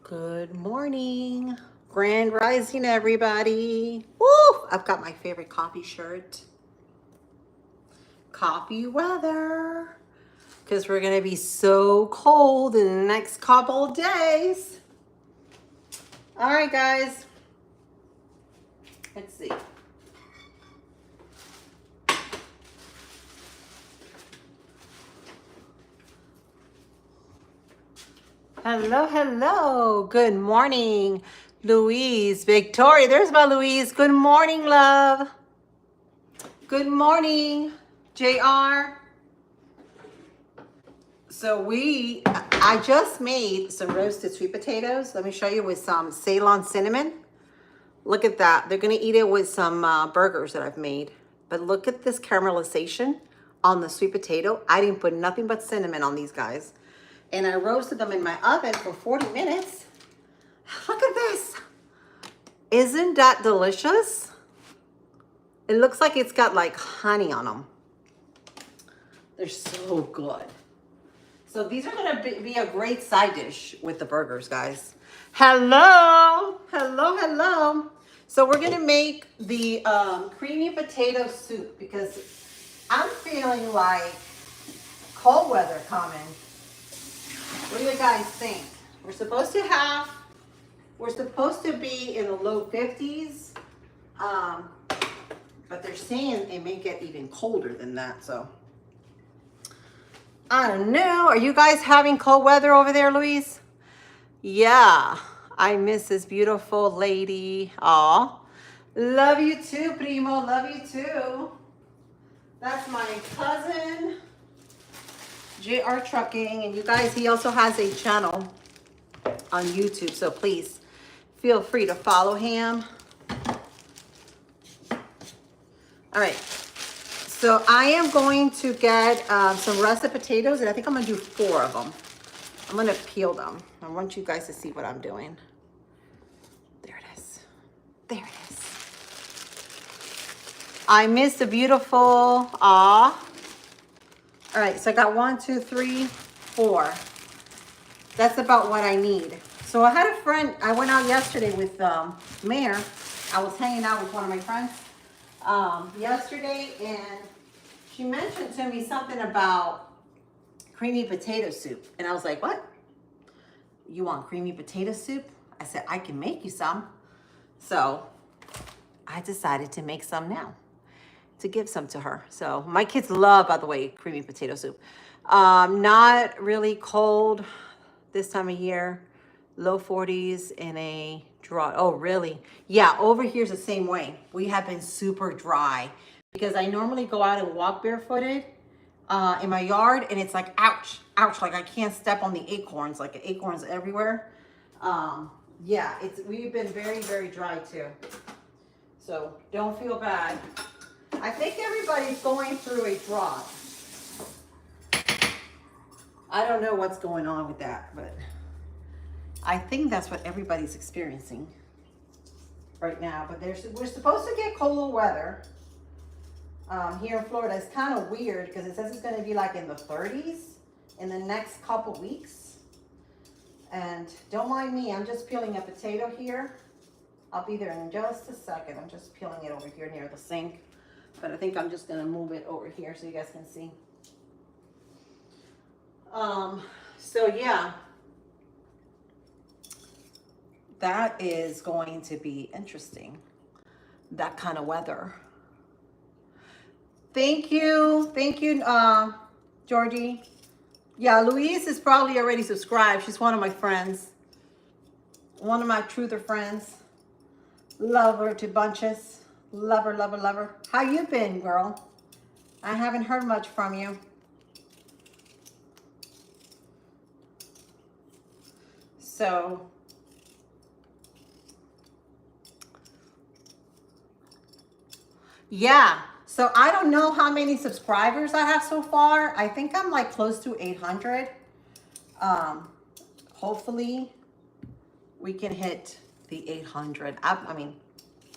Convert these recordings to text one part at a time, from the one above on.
Good morning. Grand rising, everybody. Woo! I've got my favorite coffee shirt. Coffee weather. Because we're going to be so cold in the next couple of days. All right, guys. Let's see. Hello, hello. Good morning, Louise. Victoria. There's my Louise. Good morning, love. Good morning, JR. So I just made some roasted sweet potatoes. Let me show you with some Ceylon cinnamon. Look at that. They're gonna eat it with some burgers that I've made. But look at this caramelization on the sweet potato. I didn't put nothing but cinnamon on these guys. And I roasted them in my oven for 40 minutes. Look at this. Isn't that delicious? It looks like it's got like honey on them. They're so good. So these are gonna be a great side dish with the burgers, guys. Hello, hello, hello. So we're gonna make the creamy potato soup because I'm feeling like cold weather coming. What do you guys think? We're supposed to be in the low 50s, but they're saying it may get even colder than that, so. I don't know. Are you guys having cold weather over there, Louise? Yeah, I miss this beautiful lady. Aw. Love you too, Primo. Love you too. That's my cousin, JR Trucking. And you guys, he also has a channel on YouTube. So please feel free to follow him. All right. So I am going to get some russet potatoes, and I think I'm gonna do 4 of them. I'm gonna peel them. I want you guys to see what I'm doing. There it is. There it is. I miss the beautiful, aw. All right, so I got 1, 2, 3, 4. That's about what I need. So I had a friend, I went out yesterday with Mayor. I was hanging out with one of my friends yesterday, and she mentioned to me something about creamy potato soup. And I was like, what? You want creamy potato soup? I said, I can make you some. So I decided to make some now to give some to her. So my kids love, by the way, creamy potato soup. Not really cold this time of year. Low 40s in a dry. Oh, really? Yeah, over here's the same way. We have been super dry because I normally go out and walk barefooted in my yard, and it's like, ouch, ouch, like I can't step on the acorns, like acorns everywhere. Yeah, we've been very, very dry too. So don't feel bad. I think everybody's going through a drought. I don't know what's going on with that, but I think that's what everybody's experiencing right now. But we're supposed to get colder weather here in Florida. It's kind of weird because it says it's going to be like in the 30s in the next couple weeks. And don't mind me, I'm just peeling a potato here. I'll be there in just a second. I'm just peeling it over here near the sink. But I think I'm just going to move it over here so you guys can see. So yeah, that is going to be interesting. That kind of weather. Thank you, Georgie. Yeah, Louise is probably already subscribed. She's one of my friends, one of my truther friends. Love her to bunches. Love her, love her, love her. How you been, girl? I haven't heard much from you. So, yeah. So I don't know how many subscribers I have so far. I think I'm like close to 800. Hopefully we can hit the 800. I mean,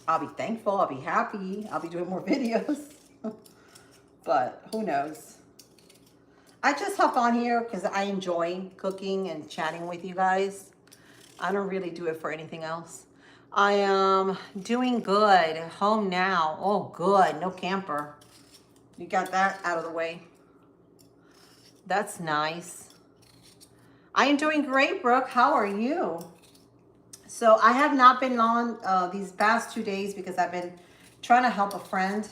I'll be thankful. I'll be happy. I'll be doing more videos. But who knows? I just hop on here because I enjoy cooking and chatting with you guys. I don't really do it for anything else. I am doing good. Home now. Oh, good. No camper. You got that out of the way. That's nice. I am doing great, Brooke. How are you? So I have not been on these past 2 days because I've been trying to help a friend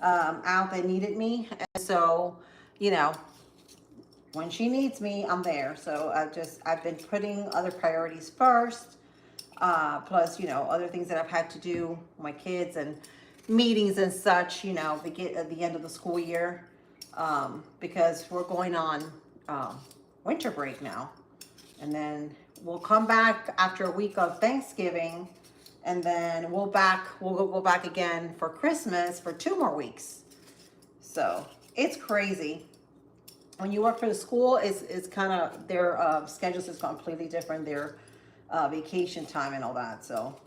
out that needed me. And so, you know, when she needs me, I'm there. So I've been putting other priorities first. Plus, you know, other things that I've had to do with my kids and meetings and such, you know, at the end of the school year. Because we're going on winter break now. And then we'll come back after a week of Thanksgiving, and then we'll go back again for Christmas for 2 more weeks. So it's crazy. When you work for the school, it's kind of their schedules is completely different. Their vacation time and all that. So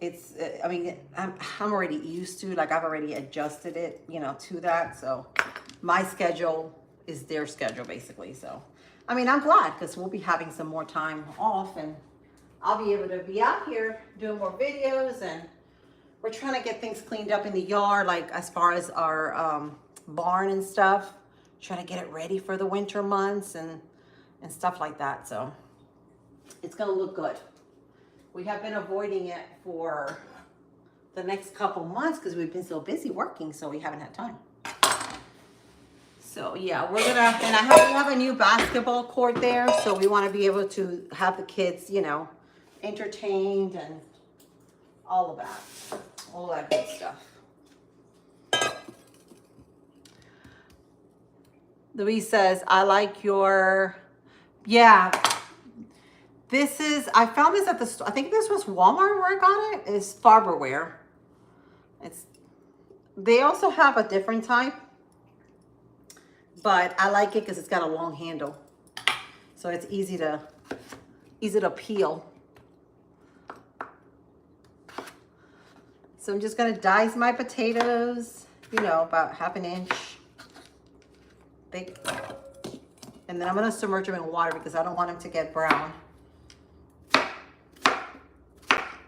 it's I mean I'm already used to, like, I've already adjusted it, you know, to that. So my schedule is their schedule basically. So I mean, I'm glad because we'll be having some more time off and I'll be able to be out here doing more videos, and we're trying to get things cleaned up in the yard, like as far as our barn and stuff, trying to get it ready for the winter months and stuff like that. So it's gonna look good. We have been avoiding it for the next couple months because we've been so busy working, so we haven't had time. So yeah, we have a new basketball court there, so we want to be able to have the kids, you know, entertained and all of that good stuff. Louise says, I like your, yeah, I found this at the store. I think this was Walmart where I got it. It's Farberware. They also have a different type, but I like it because it's got a long handle. So it's easy to peel. So I'm just gonna dice my potatoes, you know, about 1/2 inch thick. And then I'm gonna submerge them in water because I don't want them to get brown.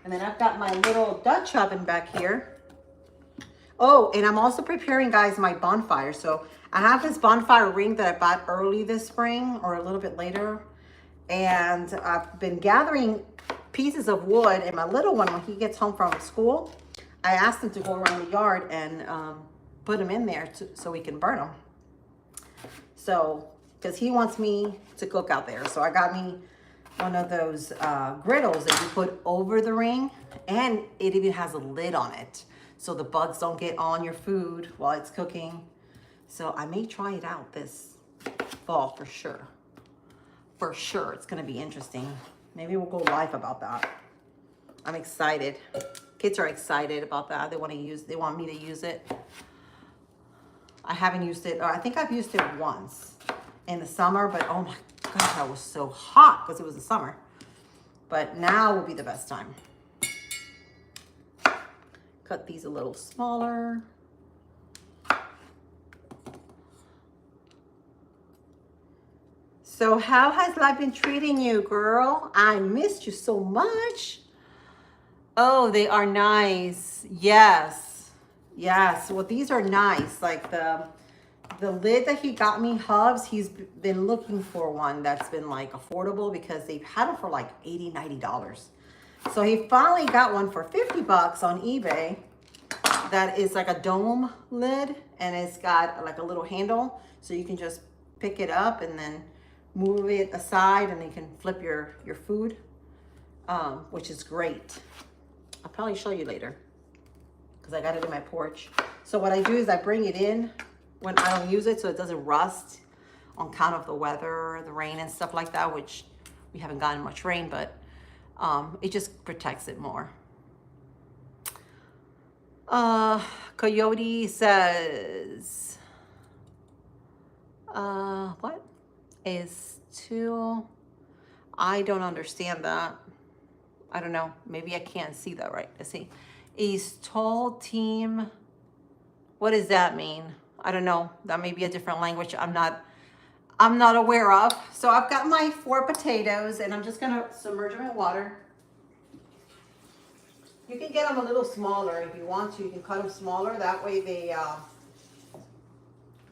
And then I've got my little Dutch oven back here. Oh, and I'm also preparing, guys, my bonfire. So I have this bonfire ring that I bought early this spring or a little bit later. And I've been gathering pieces of wood, and my little one, when he gets home from school, I asked him to go around the yard and put them in there so we can burn them. So, because he wants me to cook out there. So I got me one of those griddles that you put over the ring, and it even has a lid on it, so the bugs don't get on your food while it's cooking. So I may try it out this fall for sure. For sure, it's gonna be interesting. Maybe we'll go live about that. I'm excited. Kids are excited about that. They want me to use it. I haven't used it, or I think I've used it once in the summer, but oh my God, that was so hot because it was the summer. But now will be the best time. Cut these a little smaller. So how has life been treating you, girl? I missed you so much. Oh, they are nice. Yes. Yes. Well, these are nice. Like the lid that he got me, Hubs, he's been looking for one that's been like affordable because they've had them for like $80, $90. So he finally got one for 50 bucks on eBay. That is like a dome lid, and it's got like a little handle. So you can just pick it up and then move it aside, and you can flip your food, which is great. I'll probably show you later because I got it in my porch. So what I do is I bring it in when I don't use it so it doesn't rust on account of the weather, the rain and stuff like that, which we haven't gotten much rain, but it just protects it more. Coyote says, what is two? I don't understand that. I don't know. Maybe I can't see that right. Let's see. Is tall team. What does that mean? I don't know. That may be a different language. I'm not aware of. So I've got my 4 potatoes and I'm just gonna submerge them in water. You can get them a little smaller if you want to. You can cut them smaller. That way they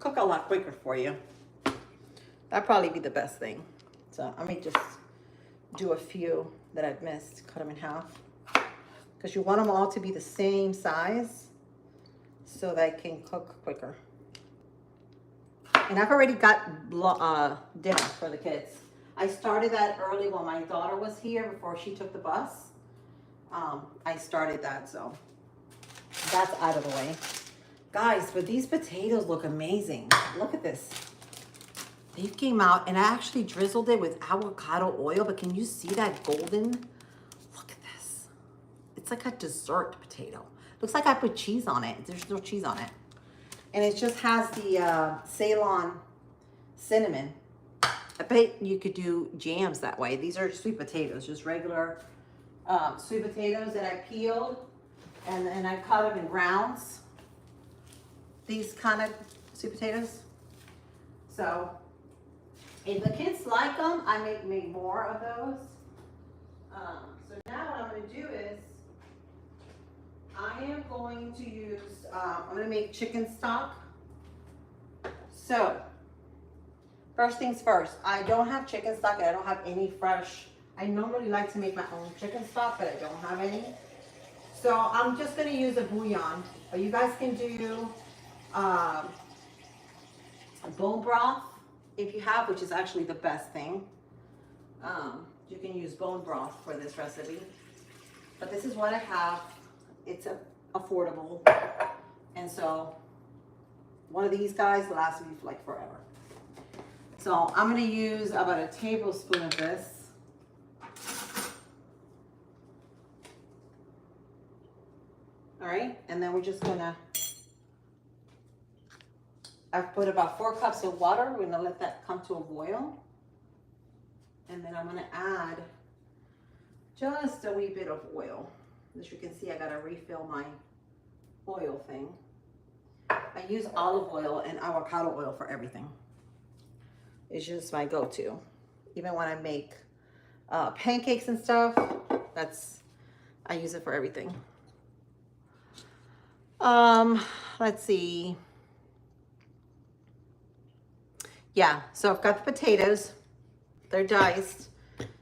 cook a lot quicker for you. That'd probably be the best thing. So let me just do a few that I've missed. Cut them in half. Because you want them all to be the same size so they can cook quicker. And I've already got dinner for the kids. I started that early while my daughter was here before she took the bus. I started that, so that's out of the way. Guys, but these potatoes look amazing. Look at this. They came out and I actually drizzled it with avocado oil, but can you see that golden? Look at this. It's like a dessert potato. Looks like I put cheese on it. There's no cheese on it. And it just has the Ceylon cinnamon. I bet you could do jams that way. These are sweet potatoes, just regular sweet potatoes that I peeled and then I cut them in rounds. These kind of sweet potatoes. So if the kids like them, I make more of those. So now what I'm going to do is I am going to use, I'm going to make chicken stock. So first things first, I don't have chicken stock and I don't have any fresh. I normally like to make my own chicken stock, but I don't have any. So I'm just going to use a bouillon. But you guys can do bone broth if you have, which is actually the best thing. You can use bone broth for this recipe. But this is what I have. It's affordable. And so one of these guys lasts me for like forever. So I'm going to use about a tablespoon of this. All right, and then we're just gonna, I've put about 4 cups of water. We're gonna let that come to a boil. And then I'm gonna add just a wee bit of oil. As you can see, I gotta refill my oil thing. I use olive oil and avocado oil for everything. It's just my go-to. Even when I make pancakes and stuff, I use it for everything. Let's see. Yeah, so I've got the potatoes. They're diced.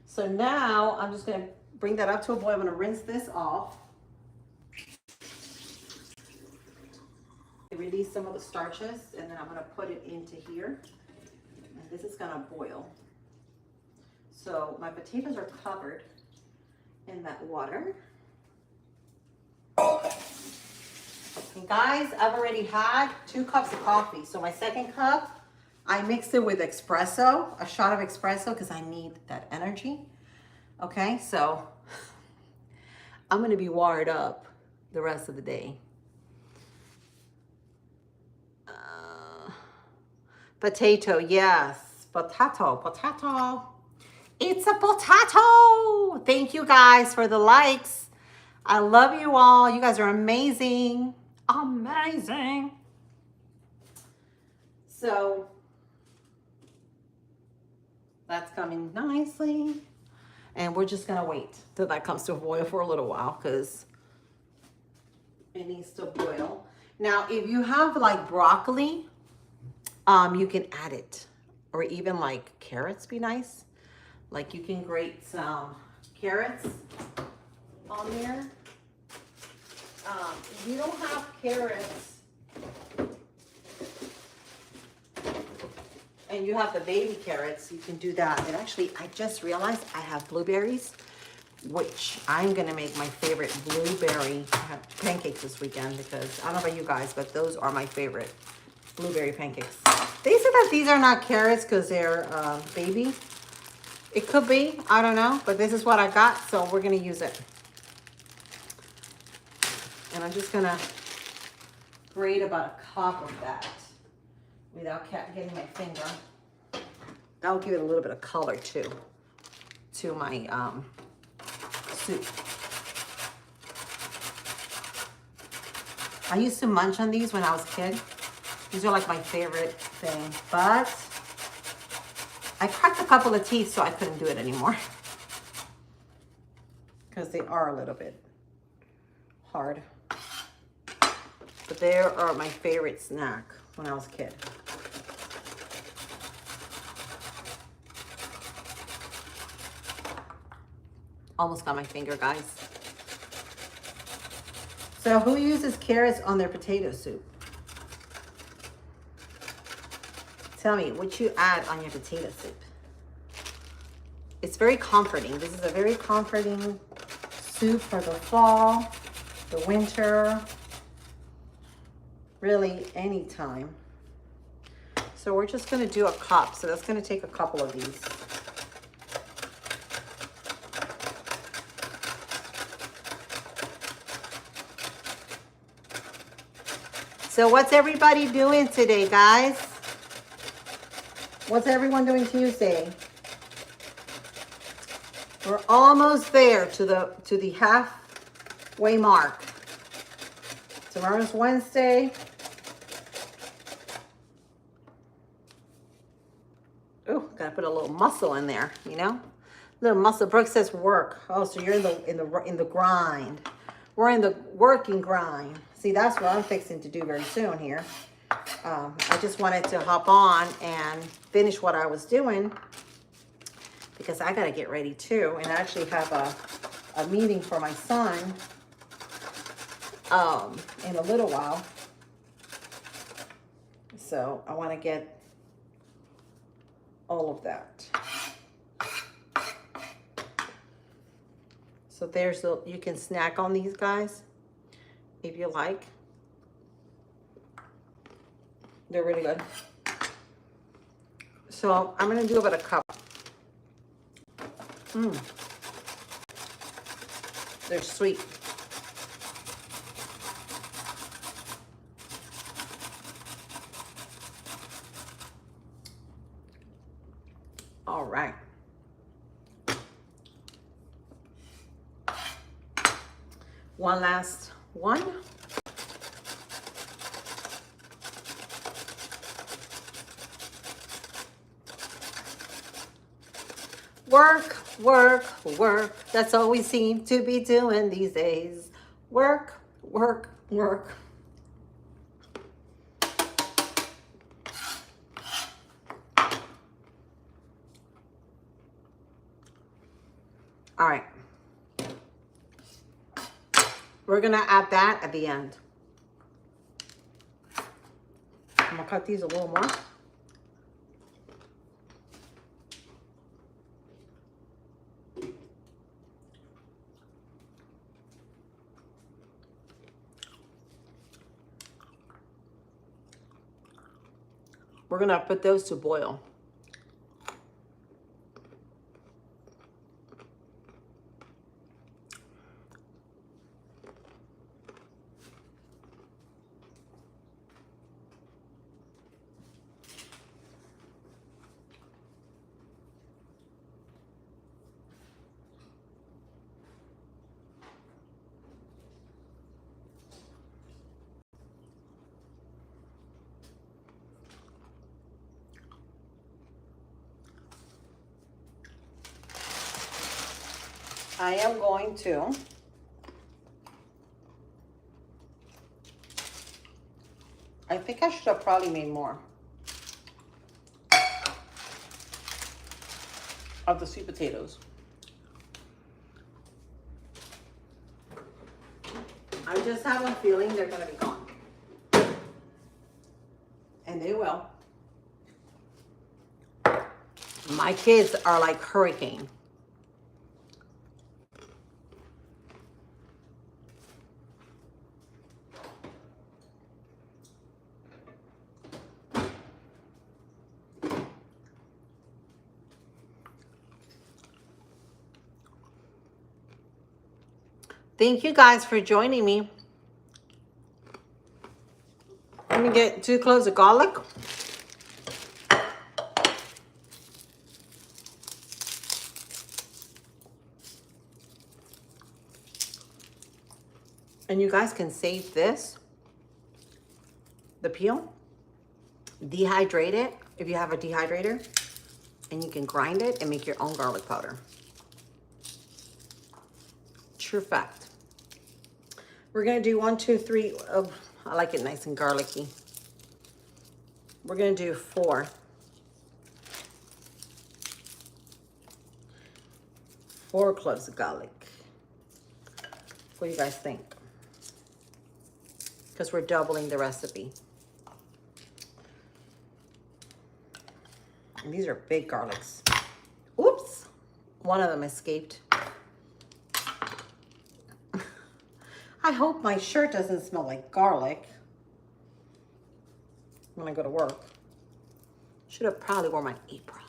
So now I'm just gonna bring that up to a boil. I'm gonna rinse this off. Release some of the starches, and then I'm gonna put it into here. And this is gonna boil. So my potatoes are covered in that water. And guys, I've already had 2 cups of coffee. So my second cup, I mixed it with espresso, a shot of espresso, because I need that energy. Okay, so I'm gonna be wired up the rest of the day. Potato, yes, potato. It's a potato. Thank you guys for the likes. I love you all. You guys are amazing. Amazing. So that's coming nicely. And we're just gonna wait till that comes to a boil for a little while because it needs to boil. Now, if you have like broccoli, you can add it, or even like carrots be nice. Like you can grate some carrots on there. If you don't have carrots and you have the baby carrots, you can do that. And actually, I just realized I have blueberries, which I'm gonna make my favorite blueberry pancakes this weekend because I don't know about you guys, but those are my favorite blueberry pancakes. They said that these are not carrots because they're baby. It could be, I don't know, but this is what I got, so we're gonna use it. And I'm just gonna grate about a cup of that without getting my finger. That'll give it a little bit of color too, to my soup. I used to munch on these when I was a kid. These are like my favorite thing, but I cracked a couple of teeth, so I couldn't do it anymore. Because they are a little bit hard. But they are my favorite snack when I was a kid. Almost got my finger, guys. So who uses carrots on their potato soup? Tell me what you add on your potato soup. It's very comforting. This is a very comforting soup for the fall, the winter, really anytime. So we're just gonna do a cup. So that's gonna take a couple of these. So what's everybody doing today, guys? What's everyone doing Tuesday? We're almost there to the halfway mark. Tomorrow's Wednesday. Ooh, gotta put a little muscle in there, you know? Little muscle. Brooke says work. Oh, so you're in the grind. We're in the working grind. See, that's what I'm fixing to do very soon here. I just wanted to hop on and finish what I was doing because I got to get ready too. And I actually have a meeting for my son in a little while. So I want to get all of that. So you can snack on these guys if you like. They're really good. So I'm gonna do about a cup. They're sweet. All right. One last one. Work, work, work. That's all we seem to be doing these days. Work, work, work. All right. We're gonna add that at the end. I'm gonna cut these a little more. We're gonna put those to boil. I am going to I think I should have probably made more of the sweet potatoes. I just have a feeling they're gonna be gone. And they will. My kids are like hurricane. Thank you guys for joining me. Let me get 2 cloves of garlic. And you guys can save this, the peel, dehydrate it if you have a dehydrator, And you can grind it and make your own garlic powder. True fact. We're gonna do 1, 2, 3. Oh, I like it nice and garlicky. We're gonna do 4. 4 cloves of garlic. What do you guys think? Because we're doubling the recipe. And these are big garlics. Oops, one of them escaped. I hope my shirt doesn't smell like garlic when I go to work. Should have probably worn my apron.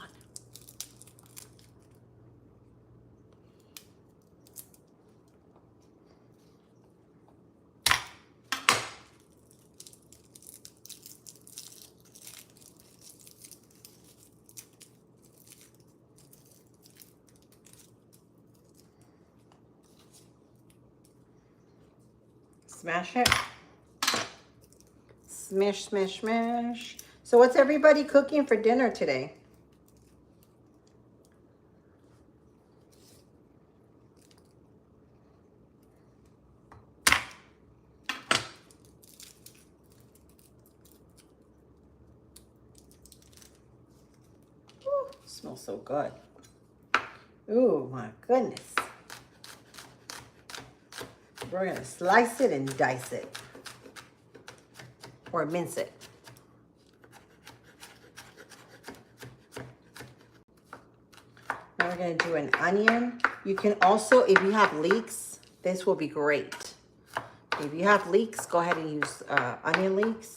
Smash it. Smash, smash, smash. So what's everybody cooking for dinner today? Ooh, smells so good. Ooh, my goodness. We're gonna slice it and dice it. Or mince it. Now we're gonna do an onion. You can also, if you have leeks, this will be great. If you have leeks, go ahead and use onion leeks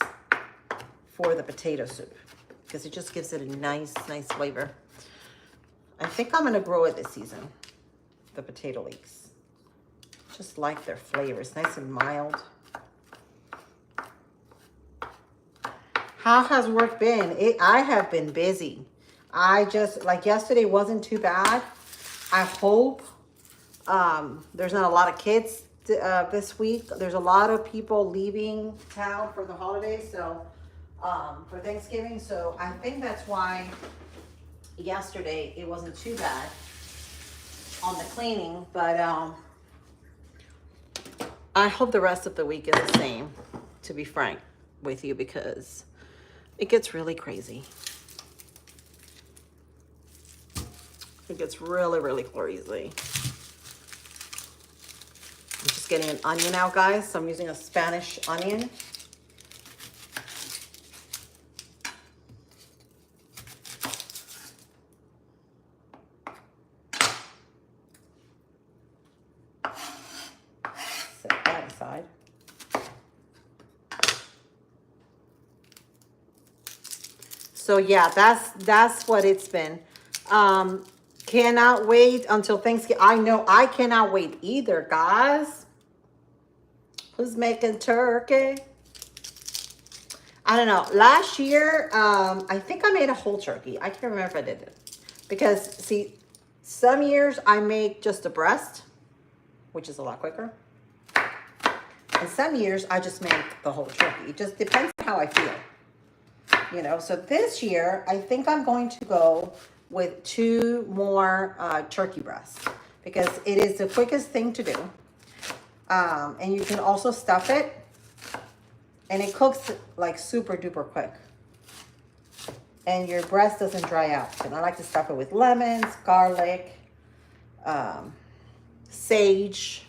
for the potato soup because it just gives it a nice flavor. I think I'm gonna grow it this season, the potato leeks. Just like their flavor. It's nice and mild. How has work been? I have been busy. I just, like yesterday wasn't too bad. I hope there's not a lot of kids this week. There's a lot of people leaving town for the holidays, so for Thanksgiving. So I think that's why yesterday it wasn't too bad on the cleaning, but I hope the rest of the week is the same, to be frank with you, because it gets really crazy. It gets really crazy. I'm just getting an onion out, guys. So I'm using a Spanish onion. Set that aside. So yeah, that's what it's been. Cannot wait until Thanksgiving. I know I cannot wait either, guys. Who's making turkey? I don't know. Last year, I think I made a whole turkey. I can't remember if I did it. Because, see, some years I make just the breast, which is a lot quicker. And some years I just make the whole turkey. It just depends on how I feel. You know, so this year, I think I'm going to go with 2 more turkey breasts because it is the quickest thing to do. And you can also stuff it and it cooks like super duper quick. And your breast doesn't dry out. And I like to stuff it with lemons, garlic, sage,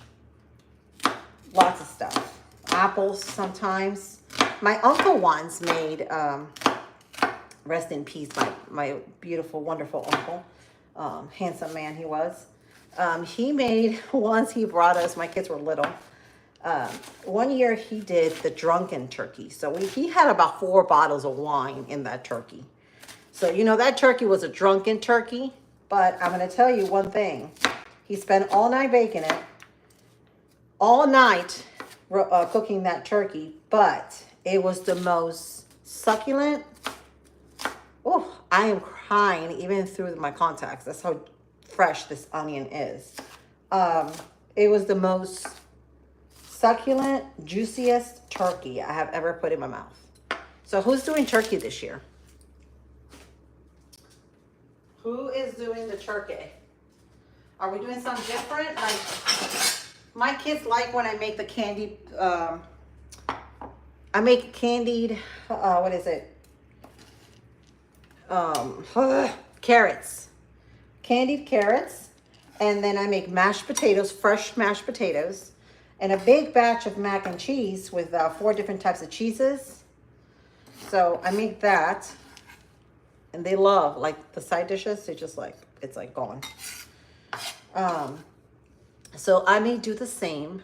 lots of stuff. Apples sometimes. My uncle once made, rest in peace, my beautiful, wonderful uncle, handsome man he was. He made, once he brought us, my kids were little, one year he did the drunken turkey. So he had about 4 bottles of wine in that turkey. So, you know, that turkey was a drunken turkey, but I'm going to tell you one thing. He spent all night baking it, all night cooking that turkey, but it was the most succulent. Oh, I am crying even through my contacts. That's how fresh this onion is. It was the most succulent, juiciest turkey I have ever put in my mouth. So who's doing turkey this year? Who is doing the turkey? Are we doing something different? Like, my kids like when I make the candied, I make candied, what is it? Carrots. Candied carrots. And then I make mashed potatoes, fresh mashed potatoes. And a big batch of mac and cheese with 4 different types of cheeses. So I make that. And they love, like, the side dishes. They just like, it's like gone. So I may do the same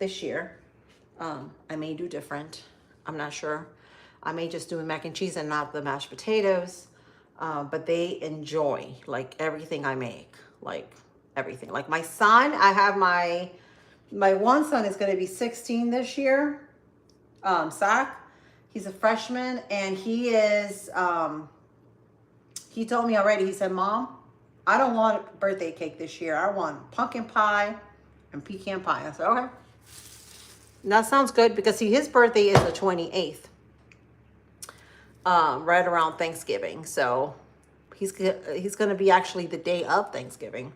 this year. I may do different. I'm not sure. I may just do mac and cheese and not the mashed potatoes. But they enjoy, like, everything I make. Like, everything. Like, my son, I have my one son is going to be 16 this year. Zach. He's a freshman, and he is, he told me already, he said, Mom, I don't want birthday cake this year. I want pumpkin pie and pecan pie. I said, okay. And that sounds good because, see, his birthday is the 28th, right around Thanksgiving. So he's going to be actually the day of Thanksgiving,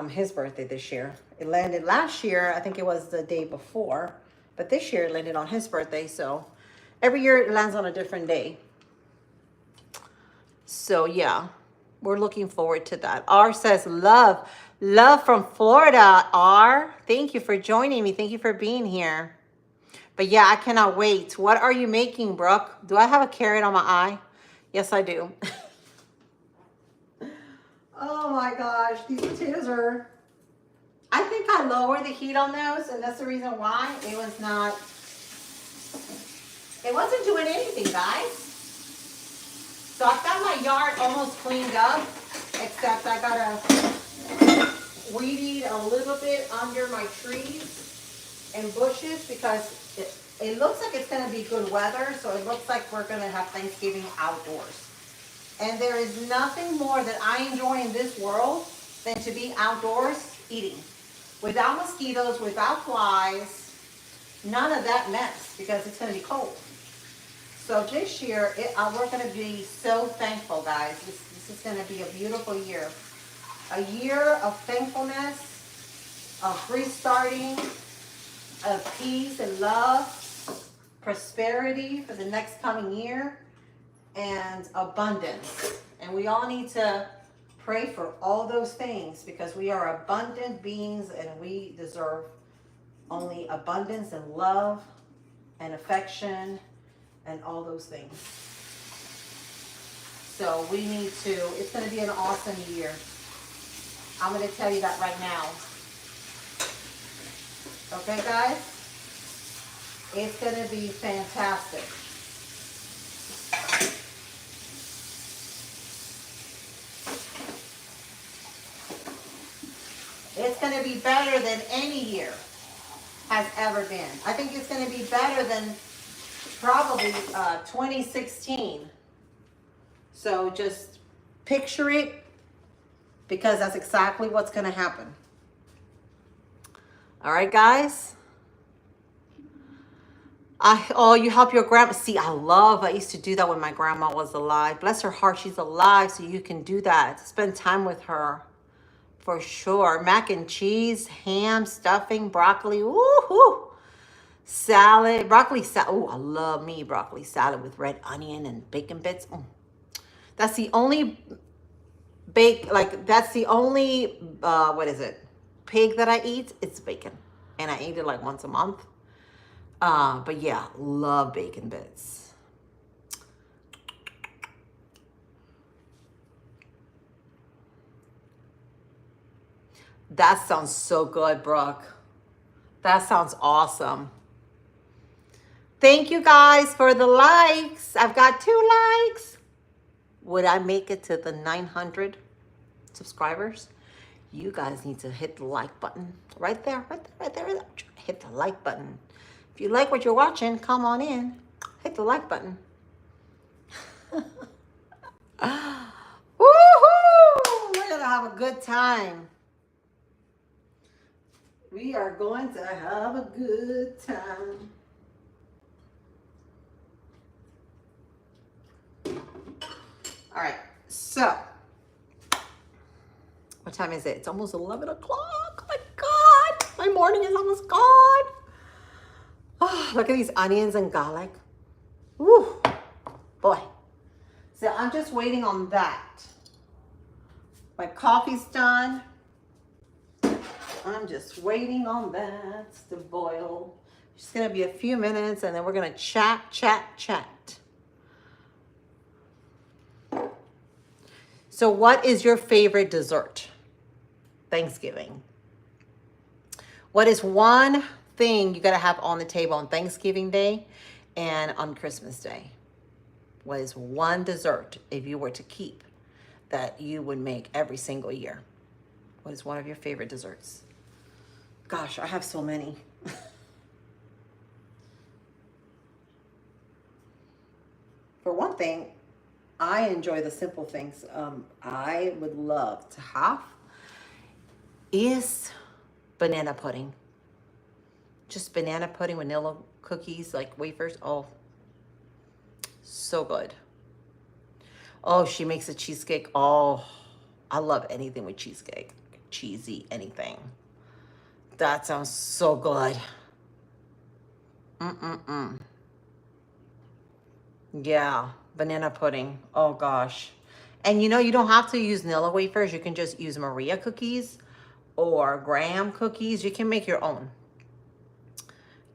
his birthday this year. It landed last year, I think it was the day before, but this year it landed on his birthday. So every year it lands on a different day. So yeah, we're looking forward to that. R says, love from Florida. R, thank you for joining me. Thank you for being here. But yeah, I cannot wait. What are you making, Brooke? Do I have a carrot on my eye? Yes, I do. Oh my gosh, these potatoes are, I think I lowered the heat on those, and that's the reason why it wasn't doing anything, guys. So I've got my yard almost cleaned up, except I gotta weed eat a little bit under my trees and bushes because it looks like it's gonna be good weather, so it looks like we're gonna have Thanksgiving outdoors. And there is nothing more that I enjoy in this world than to be outdoors eating. Without mosquitoes, without flies, none of that mess because it's gonna be cold. So this year, we're going to be so thankful, guys. This is going to be a beautiful year. A year of thankfulness, of restarting, of peace and love, prosperity for the next coming year, and abundance. And we all need to pray for all those things because we are abundant beings and we deserve only abundance and love and affection and all those things. So we need to, it's going to be an awesome year. I'm going to tell you that right now. Okay, guys? It's going to be fantastic. It's going to be better than any year has ever been. I think it's going to be better than probably 2016. So just picture it because that's exactly what's going to happen. All right, guys. You help your grandma. See, I used to do that when my grandma was alive. Bless her heart, she's alive, so you can do that. Spend time with her for sure. Mac and cheese, ham, stuffing, broccoli. Woohoo! Salad, broccoli salad. Oh, I love me broccoli salad with red onion and bacon bits. That's the only that's the only, pig that I eat. It's bacon. And I eat it like once a month. But yeah, love bacon bits. That sounds so good, Brooke. That sounds awesome. Thank you guys for the likes. I've got 2 likes. Would I make it to the 900 subscribers? You guys need to hit the like button right there. Hit the like button. If you like what you're watching, come on in. Hit the like button. Woohoo! We're gonna have a good time. We are going to have a good time. All right, so What time is it? It's almost 11 o'clock. Oh my God. My morning is almost gone. Oh, look at these onions and garlic. Woo, boy. So I'm just waiting on that. My coffee's done. I'm just waiting on that to boil. It's gonna be a few minutes and then we're gonna chat. So what is your favorite dessert? Thanksgiving. What is one thing you gotta have on the table on Thanksgiving Day and on Christmas Day? What is one dessert, if you were to keep, that you would make every single year? What is one of your favorite desserts? Gosh, I have so many. For one thing, I enjoy the simple things. I would love to have is banana pudding. Just banana pudding, vanilla cookies, like wafers. Oh, so good. Oh, she makes a cheesecake. Oh, I love anything with cheesecake. Cheesy, anything. That sounds so good. Yeah, banana pudding. Oh gosh. And you know, you don't have to use vanilla wafers. You can just use Maria cookies or graham cookies. You can make your own.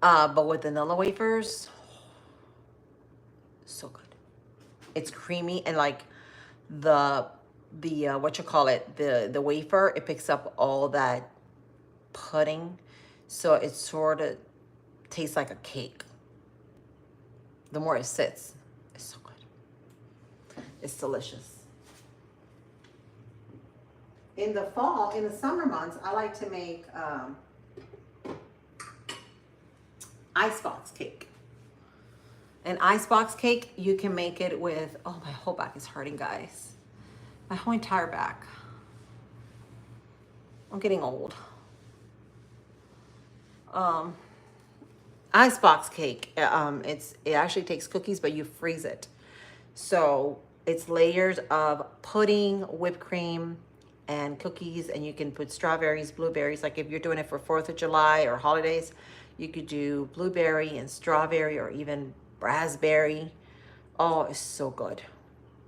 But with vanilla wafers, so good. It's creamy and like the what you call it, the wafer, it picks up all that pudding, so it sort of tastes like a cake. The more it sits, it's so good. It's delicious. In the fall, in the summer months, I like to make icebox cake. An icebox cake, you can make it with, oh, my whole back is hurting, guys. My whole entire back. I'm getting old. Icebox cake, it actually takes cookies, but you freeze it. So it's layers of pudding, whipped cream, and cookies, and you can put strawberries, blueberries. Like if you're doing it for 4th of July or holidays, you could do blueberry and strawberry or even raspberry. Oh, it's so good.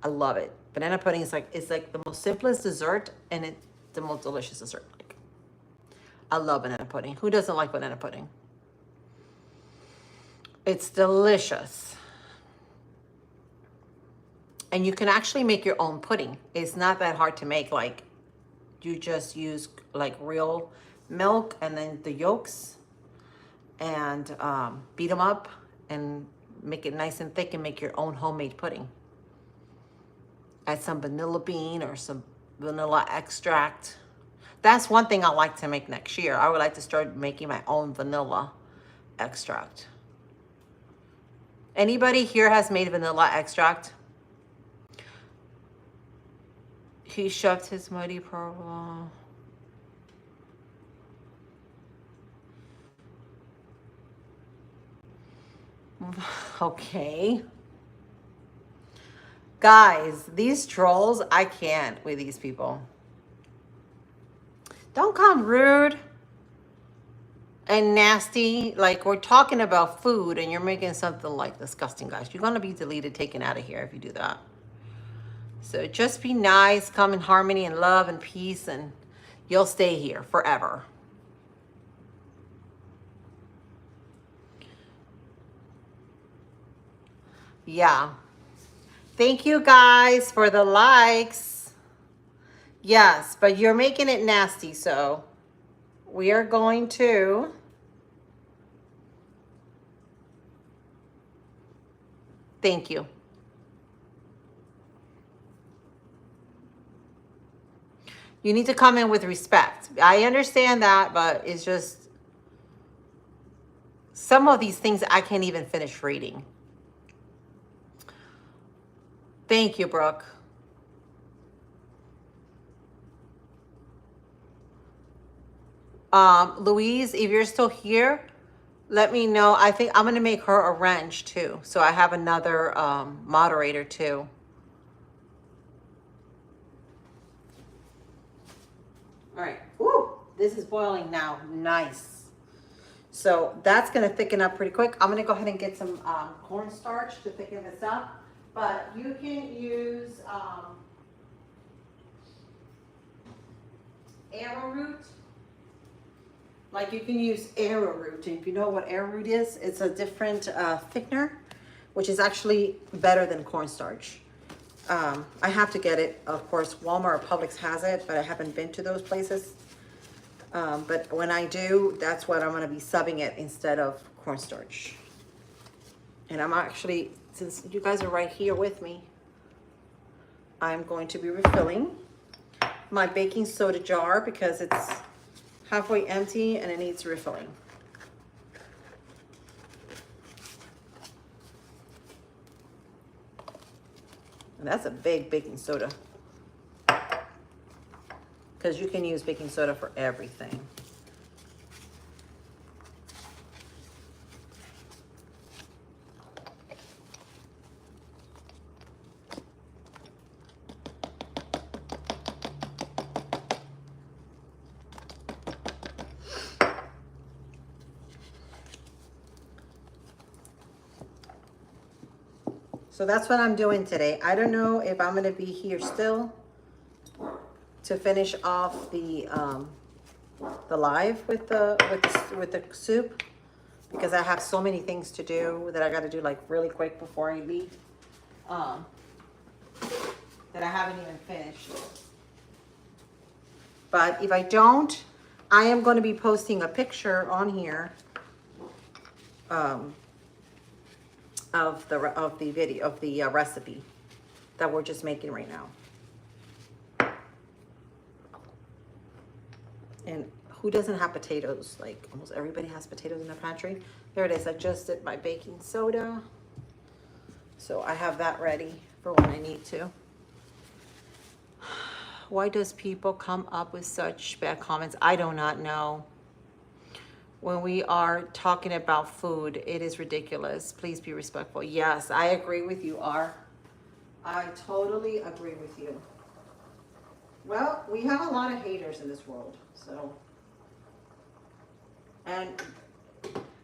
I love it. Banana pudding is like, it's like the most simplest dessert, and it's the most delicious dessert. Like, I love banana pudding. Who doesn't like banana pudding? It's delicious. And you can actually make your own pudding. It's not that hard to make. Like, you just use like real milk and then the yolks and beat them up and make it nice and thick and make your own homemade pudding. Add some vanilla bean or some vanilla extract. That's one thing I like to make next year. I would like to start making my own vanilla extract. Anybody here has made vanilla extract? He shoved his mighty purple. Okay. Guys, these trolls, I can't with these people. Don't come rude and nasty. Like, we're talking about food and you're making something like disgusting, guys. You're going to be deleted, taken out of here if you do that. So just be nice, come in harmony and love and peace, and you'll stay here forever. Yeah. Thank you guys for the likes. Yes, but you're making it nasty, so we are going to thank you. You need to come in with respect. I understand that, but it's just some of these things I can't even finish reading. Thank you, Brooke. Louise, if you're still here, let me know. I think I'm going to make her a wrench too. So I have another moderator too. All right. Woo! This is boiling now. Nice. So that's going to thicken up pretty quick. I'm going to go ahead and get some cornstarch to thicken this up. But you can use arrowroot. Like you can use arrowroot. And if you know what arrowroot is, it's a different thickener, which is actually better than cornstarch. I have to get it. Of course, Walmart or Publix has it, but I haven't been to those places. But when I do, that's what I'm going to be subbing it instead of cornstarch. And I'm actually, since you guys are right here with me, I'm going to be refilling my baking soda jar because it's halfway empty and it needs refilling. And that's a big baking soda, because you can use baking soda for everything. So that's what I'm doing today. I don't know if I'm gonna be here still to finish off the live with the soup, because I have so many things to do that I got to do like really quick before I leave, that I haven't even finished. But if I don't, I am going to be posting a picture on here of the video of the recipe that we're just making right now. And who doesn't have potatoes? Like almost everybody has potatoes in their pantry. There it is. I just did my baking soda, so I have that ready for when I need to. Why does people come up with such bad comments? I do not know. When we are talking about food, it is ridiculous. Please be respectful. Yes, I agree with you, R. I totally agree with you. Well, we have a lot of haters in this world, so. And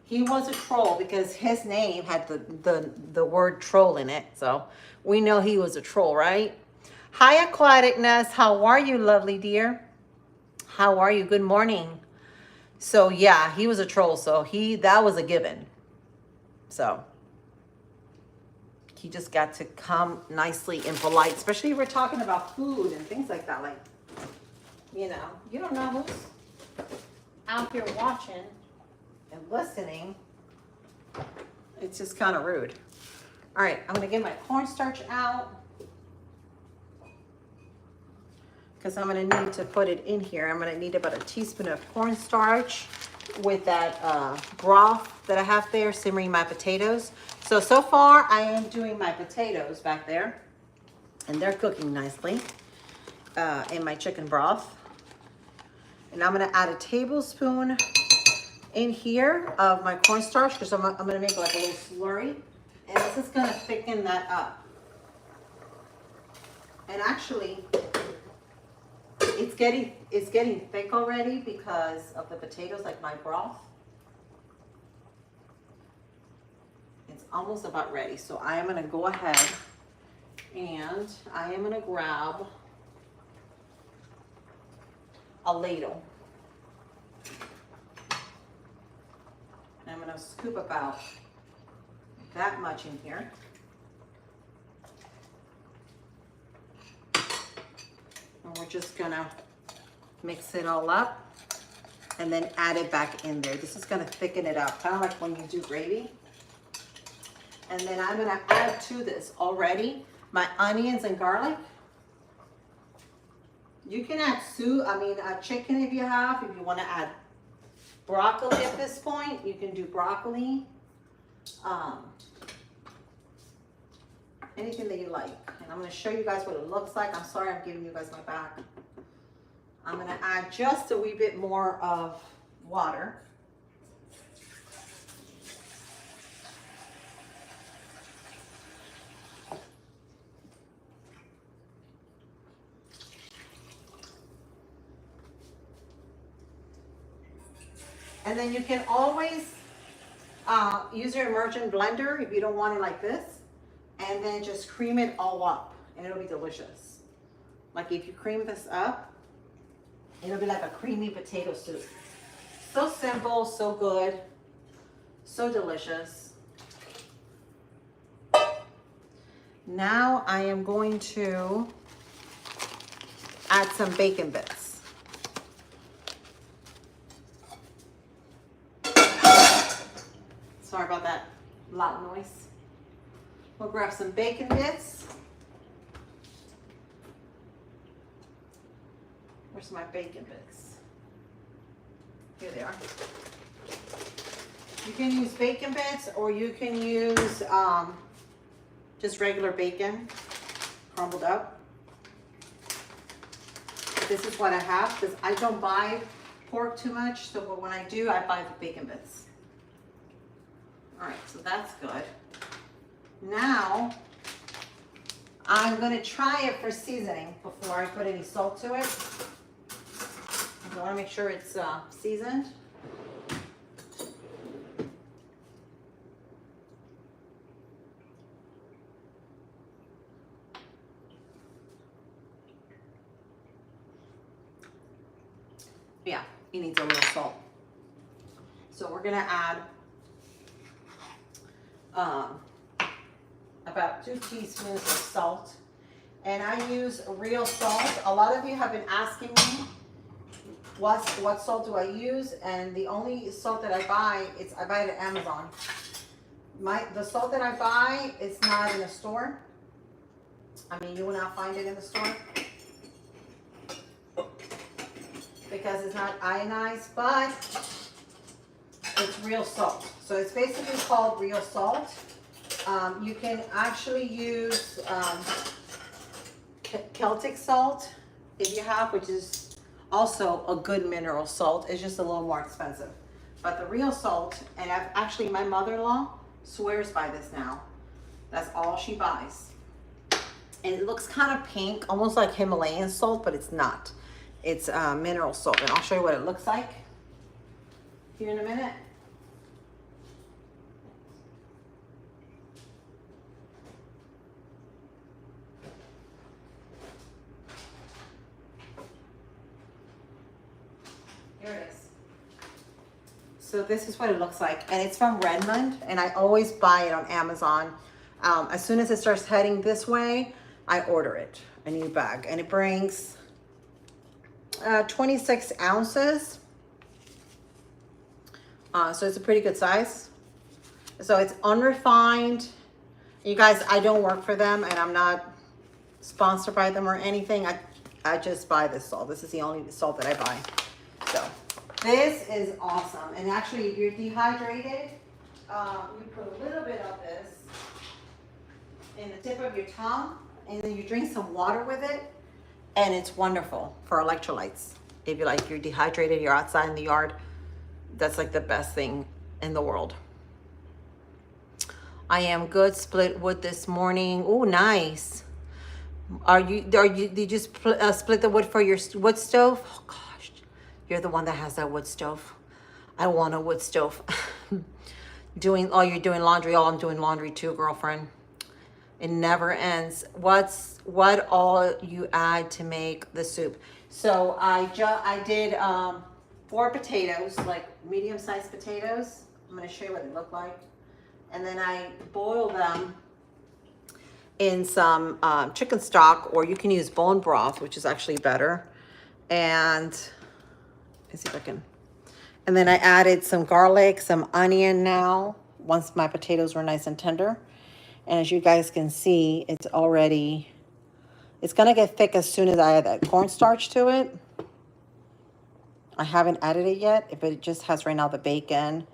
he was a troll because his name had the word troll in it, so we know he was a troll, right? Hi, Aquaticness. How are you, lovely dear? How are you? Good morning. So yeah, he was a troll, so that was a given. So he just got to come nicely and polite, especially if we're talking about food and things like that. Like, you know, you don't know who's out here watching and listening. It's just kind of rude. All right, I'm gonna get my cornstarch out, because I'm going to need to put it in here. I'm going to need about a teaspoon of cornstarch with that broth that I have there, simmering my potatoes. So far I am doing my potatoes back there, and they're cooking nicely in my chicken broth. And I'm going to add a tablespoon in here of my cornstarch, because I'm going to make like a little slurry, and this is going to thicken that up. And actually, it's getting thick already because of the potatoes, like my broth. It's almost about ready. So I am going to go ahead and I am going to grab a ladle. And I'm going to scoop about that much in here. And we're just gonna mix it all up and then add it back in there. This is gonna thicken it up, kind of like when you do gravy. And then I'm gonna add to this already my onions and garlic. You can add chicken if you have. If you wanna add broccoli at this point, you can do broccoli. Anything that you like. And I'm going to show you guys what it looks like. I'm sorry I'm giving you guys my back. I'm going to add just a wee bit more of water. And then you can always use your immersion blender if you don't want it like this. And then just cream it all up and it'll be delicious. Like if you cream this up, it'll be like a creamy potato soup. So simple, so good, so delicious. Now I am going to add some bacon bits. Sorry about that loud noise. We'll grab some bacon bits. Where's my bacon bits? Here they are. You can use bacon bits or you can use just regular bacon crumbled up. This is what I have because I don't buy pork too much. So when I do, I buy the bacon bits. All right, so that's good. Now, I'm gonna try it for seasoning before I put any salt to it. I wanna make sure it's seasoned. Yeah, it needs a little salt. So we're gonna add about 2 teaspoons of salt. And I use real salt. A lot of you have been asking me what salt do I use, and the only salt that I buy it at Amazon. The salt that I buy is not in the store. I mean, you will not find it in the store because it's not ionized, but it's real salt. So it's basically called real salt. You can actually use Celtic salt if you have, which is also a good mineral salt. It's just a little more expensive. But the real salt, and actually my mother-in-law swears by this now. That's all she buys. And it looks kind of pink, almost like Himalayan salt, but it's not. It's mineral salt, and I'll show you what it looks like here in a minute. Here it is. So this is what it looks like, and it's from Redmond, and I always buy it on Amazon. As soon as it starts heading this way, I order it, a new bag, and it brings 26 ounces. So it's a pretty good size. So it's unrefined. You guys, I don't work for them, and I'm not sponsored by them or anything. I just buy this salt. This is the only salt that I buy. So this is awesome. And actually, if you're dehydrated, you put a little bit of this in the tip of your tongue, and then you drink some water with it, and it's wonderful for electrolytes. If you're dehydrated, you're outside in the yard, that's like the best thing in the world. I am good. Split wood this morning. Oh, nice. Did you split the wood for your wood stove? Oh gosh, you're the one that has that wood stove. I want a wood stove. You're doing laundry. Oh, I'm doing laundry too, girlfriend. It never ends. What all you add to make the soup? So I did 4 potatoes, like medium-sized potatoes. I'm gonna show you what they look like. And then I boil them in some chicken stock, or you can use bone broth, which is actually better. And let's see if I can. And then I added some garlic, some onion now, once my potatoes were nice and tender. And as you guys can see, it's gonna get thick as soon as I add that cornstarch to it. I haven't added it yet, but it just has right now the bacon,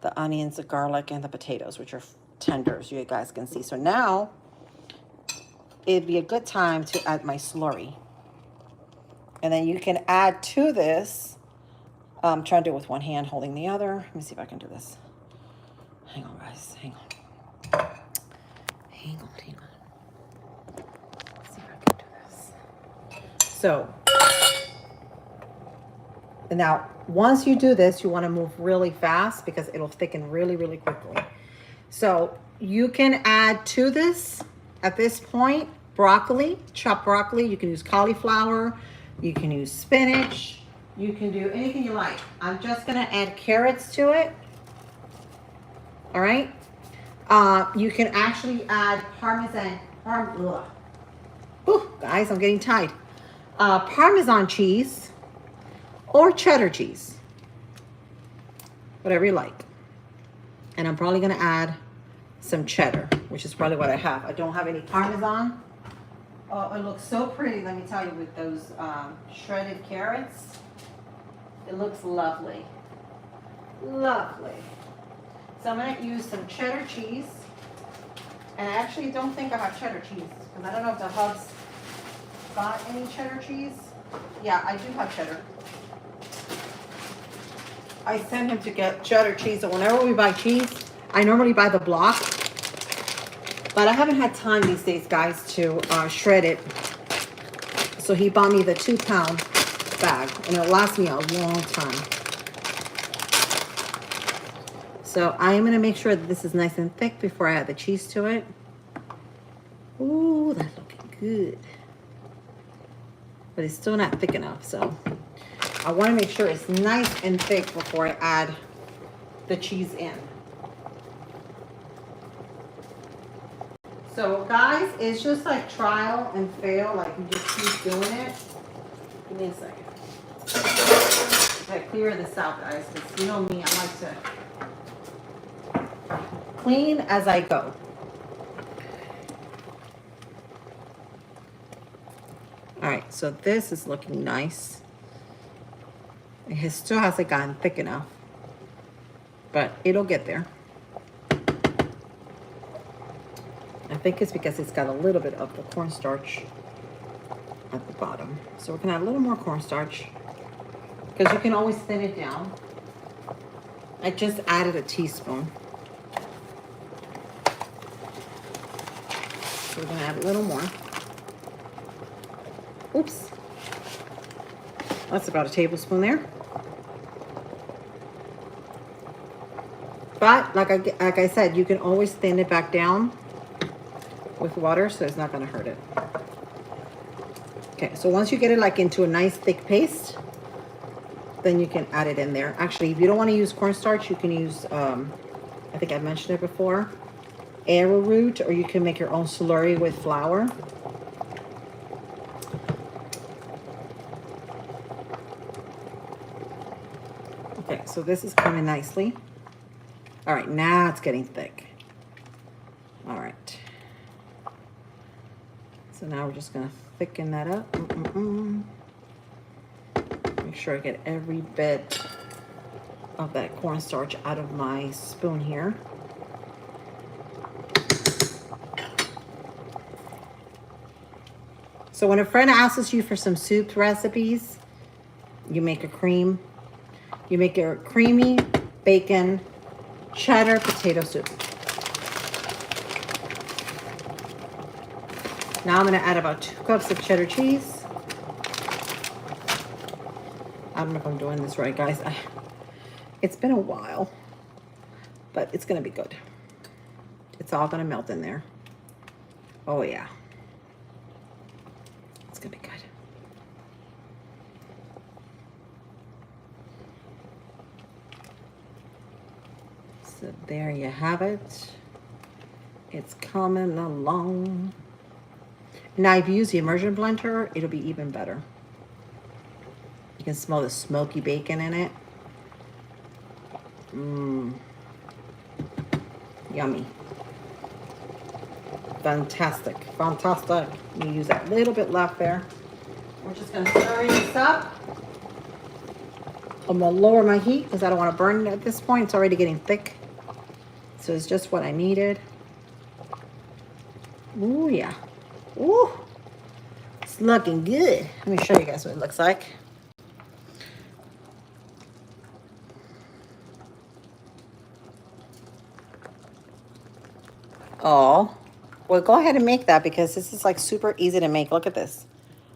the onions, the garlic, and the potatoes, which are tender, as you guys can see. So now, it'd be a good time to add my slurry. And then you can add to this, I'm trying to do it with one hand, holding the other. Let me see if I can do this. Hang on, guys, hang on. Hang on. Let's see if I can do this. So, Now, once you do this, you want to move really fast because it'll thicken really, really quickly. So you can add to this at this point broccoli, chopped broccoli. You can use cauliflower, you can use spinach, you can do anything you like. I'm just gonna add carrots to it. All right. You can actually add Parmesan. Ooh, guys, I'm getting tired. Parmesan cheese or cheddar cheese, whatever you like. And I'm probably gonna add some cheddar, which is probably what I have. I don't have any Parmesan. Oh, it looks so pretty, let me tell you, with those shredded carrots. It looks lovely. Lovely. So I'm gonna use some cheddar cheese. And I actually don't think I have cheddar cheese, because I don't know if the hubs got any cheddar cheese. Yeah, I do have cheddar. I sent him to get cheddar cheese, and whenever we buy cheese, I normally buy the block. But I haven't had time these days, guys, to shred it. So he bought me the 2-pound bag, and it'll last me a long time. So I'm gonna make sure that this is nice and thick before I add the cheese to it. Ooh, that's looking good. But it's still not thick enough, so I wanna make sure it's nice and thick before I add the cheese in. So guys, it's just like trial and fail, like you just keep doing it. Give me a second. I clear this out, guys, because you know me, I like to clean as I go. All right, so this is looking nice. It still hasn't gotten thick enough, but it'll get there. I think it's because it's got a little bit of the cornstarch at the bottom. So we're gonna add a little more cornstarch because you can always thin it down. I just added a teaspoon. So we're gonna add a little more. Oops. That's about a tablespoon there. But like I said, you can always thin it back down with water, so it's not gonna hurt it. Okay, so once you get it like into a nice thick paste, then you can add it in there. Actually, if you don't want to use cornstarch, you can use, I think I mentioned it before, arrowroot, or you can make your own slurry with flour. Okay, so this is coming nicely. All right, now it's getting thick. All right. So now we're just gonna thicken that up. Make sure I get every bit of that cornstarch out of my spoon here. So when a friend asks you for some soup recipes, you make a cream. You make your creamy bacon cheddar potato soup. Now I'm gonna add about 2 cups of cheddar cheese. I don't know if I'm doing this right, guys. It's been a while, but it's gonna be good. It's all gonna melt in there. Oh yeah. It's gonna be good. So there you have it. It's coming along. Now, if you use the immersion blender, it'll be even better. You can smell the smoky bacon in it. Mmm. Yummy. Fantastic. Fantastic. You use that little bit left there. We're just going to stir this up. I'm going to lower my heat because I don't want to burn it at this point. It's already getting thick. So it's just what I needed. Ooh, yeah. Ooh. It's looking good. Let me show you guys what it looks like. Oh, well, go ahead and make that because this is like super easy to make. Look at this.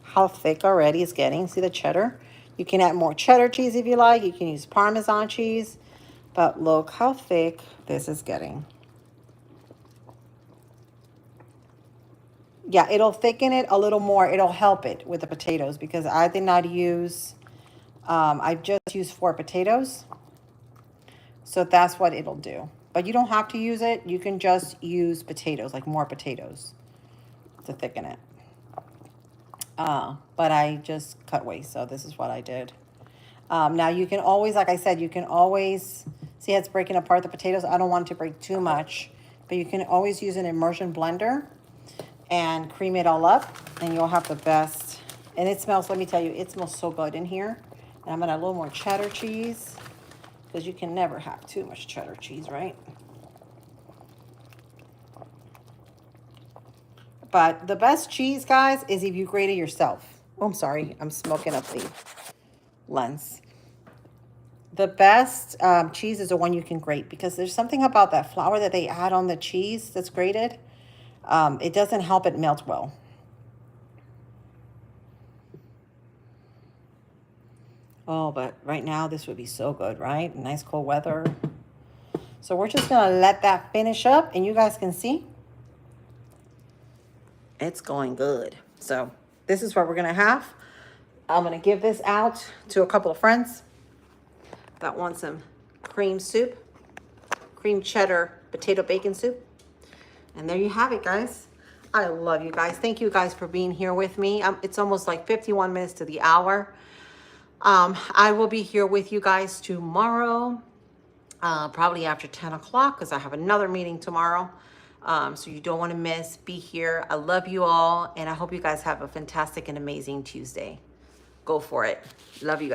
How thick already it's getting. See the cheddar? You can add more cheddar cheese if you like. You can use Parmesan cheese. But look how thick this is getting. Yeah, it'll thicken it a little more. It'll help it with the potatoes because I did not use, I've just used 4 potatoes. So that's what it'll do. But you don't have to use it. You can just use potatoes, like more potatoes to thicken it. But I just cut waste, so this is what I did. Now you can always, like I said, you can always, see how it's breaking apart the potatoes? I don't want it to break too much, but you can always use an immersion blender and cream it all up, and you'll have the best. And it smells, let me tell you, it smells so good in here. And I'm gonna add a little more cheddar cheese, because you can never have too much cheddar cheese, right? But the best cheese, guys, is if you grate it yourself. Oh, I'm sorry, I'm smoking up the lens. The best cheese is the one you can grate, because there's something about that flour that they add on the cheese that's grated. It doesn't help it melt well. Oh, but right now this would be so good, right? Nice cold weather. So we're just gonna let that finish up, and you guys can see it's going good. So this is what we're gonna have. I'm gonna give this out to a couple of friends that want some cream soup, cream cheddar potato bacon soup. And there you have it, guys. I love you guys. Thank you guys for being here with me. It's almost like 51 minutes to the hour. I will be here with you guys tomorrow, probably after 10 o'clock, because I have another meeting tomorrow. So you don't want to miss. Be here. I love you all, and I hope you guys have a fantastic and amazing Tuesday. Go for it. Love you guys.